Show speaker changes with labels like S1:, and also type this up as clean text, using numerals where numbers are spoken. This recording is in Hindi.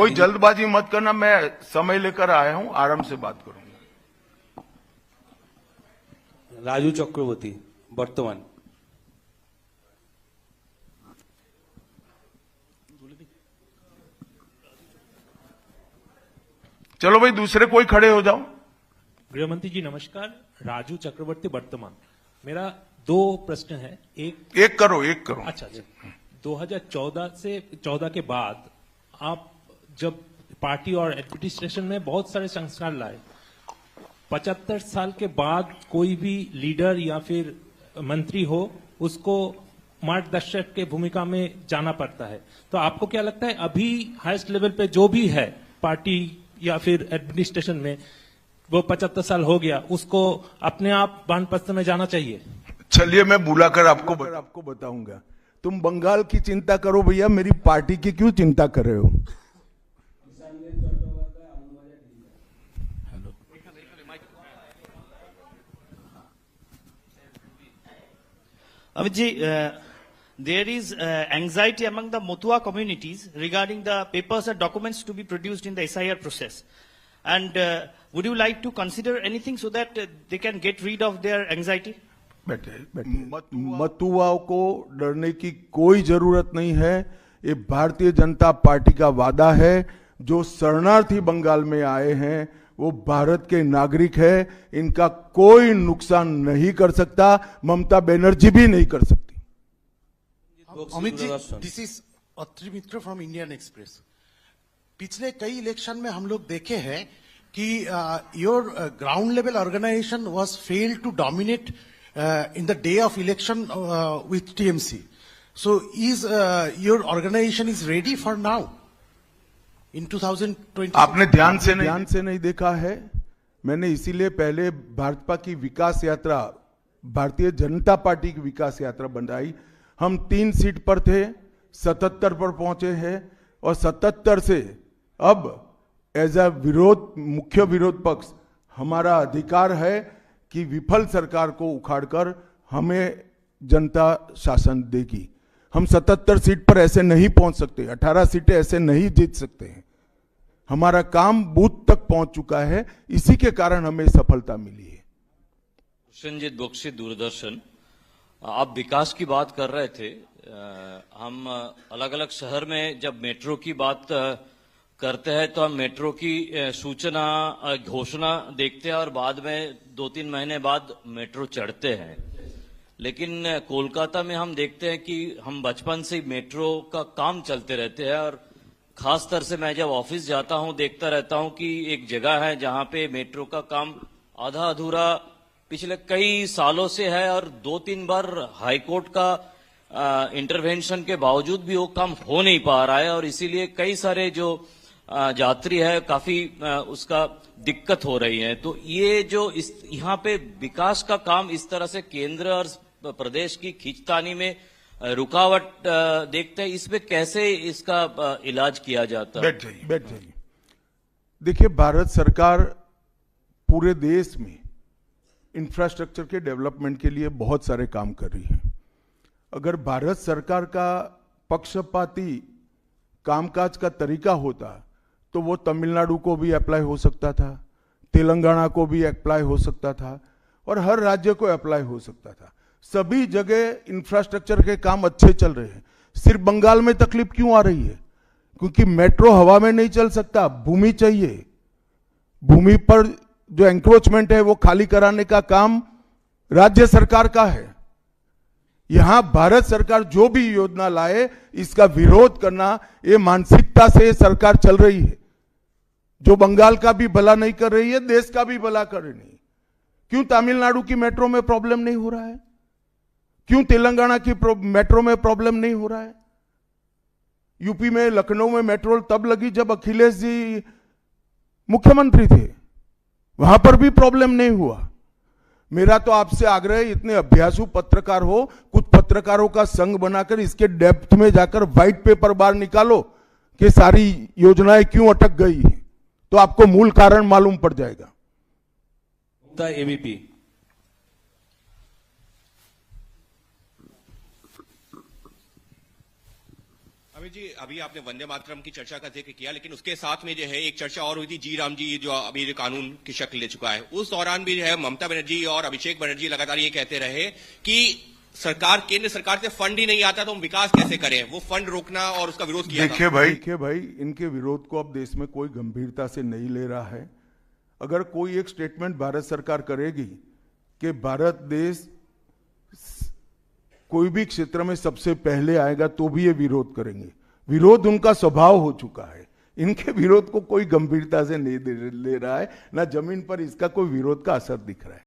S1: कोई जल्दबाजी मत करना, मैं समय लेकर आया हूं, आराम से बात करूंगा।
S2: राजू चक्रवर्ती वर्तमान।
S1: चलो भाई, दूसरे कोई खड़े हो जाओ।
S3: गृहमंत्री जी नमस्कार, राजू चक्रवर्ती वर्तमान। मेरा दो प्रश्न है।
S1: एक करो।
S3: अच्छा 2014 के बाद आप जब पार्टी और एडमिनिस्ट्रेशन में बहुत सारे संस्कार लाए, 75 साल के बाद कोई भी लीडर या फिर मंत्री हो उसको मार्गदर्शक के भूमिका में जाना पड़ता है। तो आपको क्या लगता है अभी हाईएस्ट लेवल पे जो भी है पार्टी या फिर एडमिनिस्ट्रेशन में, वो 75 साल हो गया, उसको अपने आप वानप्रस्थ में जाना चाहिए?
S1: चलिए मैं बुलाकर आपको बताऊंगा। तुम बंगाल की चिंता करो भैया, मेरी पार्टी की क्यों चिंता कर रहे हो?
S4: Amit ji, there is anxiety among the Motua communities regarding the papers and documents to be produced in the SIR process. And would you like to consider anything so that they can get rid of their anxiety?
S1: मतुआओं को डरने की कोई जरूरत नहीं है। ये भारतीय जनता पार्टी का वादा है। जो शरणार्थी बंगाल में आए हैं वो भारत के नागरिक है, इनका कोई नुकसान नहीं कर सकता, ममता बनर्जी भी नहीं कर सकती।
S5: Amit ji, this is Atri Mitra from Indian Express. पिछले कई इलेक्शन में हम लोग देखे हैं कि your ground level organisation was failed to dominate in the day of election with TMC. So is your organization is ready for now in 2020?
S1: आपने ध्यान से नहीं देखा है। मैंने इसीलिए पहले भाजपा की विकास यात्रा, भारतीय जनता पार्टी की विकास यात्रा बनाई। हम 3 सीट पर थे, 77 पर पहुंचे हैं और 77 से अब एज अ मुख्य विरोध पक्ष हमारा अधिकार है कि विफल सरकार को उखाड़कर हमें जनता शासन देगी। हम 77 सीट पर ऐसे नहीं पहुंच सकते, 18 सीटें ऐसे नहीं जीत सकते हैं। हमारा काम बूथ तक पहुंच चुका है, इसी के कारण हमें सफलता मिली है।
S6: प्रसेनजीत बख्शी, दूरदर्शन। आप विकास की बात कर रहे थे। हम अलग अलग शहर में जब मेट्रो की बात करते हैं तो हम मेट्रो की सूचना घोषणा देखते हैं और बाद में 2-3 महीने बाद मेट्रो चढ़ते हैं। लेकिन कोलकाता में हम देखते हैं कि हम बचपन से मेट्रो का काम चलते रहते हैं और खास तौर से मैं जब ऑफिस जाता हूं देखता रहता हूं कि एक जगह है जहां पे मेट्रो का काम आधा अधूरा पिछले कई सालों से है और 2-3 बार हाईकोर्ट का इंटरवेंशन के बावजूद भी वो काम हो नहीं पा रहा है और इसीलिए कई सारे जो यात्री है काफी उसका दिक्कत हो रही है। तो ये जो यहाँ पे विकास का काम इस तरह से केंद्र और प्रदेश की खींचतानी में रुकावट देखते हैं, इसमें कैसे इसका इलाज किया जाता है?
S1: बैठ जाइए। देखिए, भारत सरकार पूरे देश में इंफ्रास्ट्रक्चर के डेवलपमेंट के लिए बहुत सारे काम कर रही है। अगर भारत सरकार का पक्षपाती कामकाज का तरीका होता तो वो तमिलनाडु को भी अप्लाई हो सकता था, तेलंगाना को भी अप्लाई हो सकता था और हर राज्य को अप्लाई हो सकता था। सभी जगह इंफ्रास्ट्रक्चर के काम अच्छे चल रहे हैं। सिर्फ बंगाल में तकलीफ क्यों आ रही है? क्योंकि मेट्रो हवा में नहीं चल सकता, भूमि चाहिए। भूमि पर जो एंक्रोचमेंट है वो खाली कराने का काम राज्य सरकार का है। यहां भारत सरकार जो भी योजना लाए इसका विरोध करना, ये मानसिकता से सरकार चल रही है, जो बंगाल का भी भला नहीं कर रही है, देश का भी भला कर रही है। क्यों तमिलनाडु की मेट्रो में प्रॉब्लम नहीं हो रहा है? क्यों तेलंगाना की मेट्रो में प्रॉब्लम नहीं हो रहा है? यूपी में लखनऊ में मेट्रो तब लगी जब अखिलेश जी मुख्यमंत्री थे, वहां पर भी प्रॉब्लम नहीं हुआ। मेरा तो आपसे आग्रह है, इतने अभ्यासु पत्रकार हो, कुछ पत्रकारों का संघ बनाकर इसके डेप्थ में जाकर व्हाइट पेपर बाहर निकालो कि सारी योजनाएं क्यों अटक गई है, तो आपको मूल कारण मालूम पड़ जाएगा।
S2: एबीपी।
S7: अमित अमित जी, अभी आपने वंदे मातरम की चर्चा का जिक्र किया, लेकिन उसके साथ में जो है एक चर्चा और हुई थी जी राम जी, जो अभी जो कानून की शक्ल ले चुका है। उस दौरान भी जो है ममता बनर्जी और अभिषेक बनर्जी लगातार ये कहते रहे कि केंद्र सरकार से फंड ही नहीं आता तो हम विकास कैसे करें, वो फंड रोकना और उसका विरोध किया।
S1: देखिए भाई, इनके विरोध को अब देश में कोई गंभीरता से नहीं ले रहा है। अगर कोई एक स्टेटमेंट भारत सरकार करेगी कि भारत देश कोई भी क्षेत्र में सबसे पहले आएगा, तो भी ये विरोध करेंगे। विरोध उनका स्वभाव हो चुका है। इनके विरोध को कोई गंभीरता से नहीं ले रहा है, ना जमीन पर इसका कोई विरोध का असर दिख रहा है।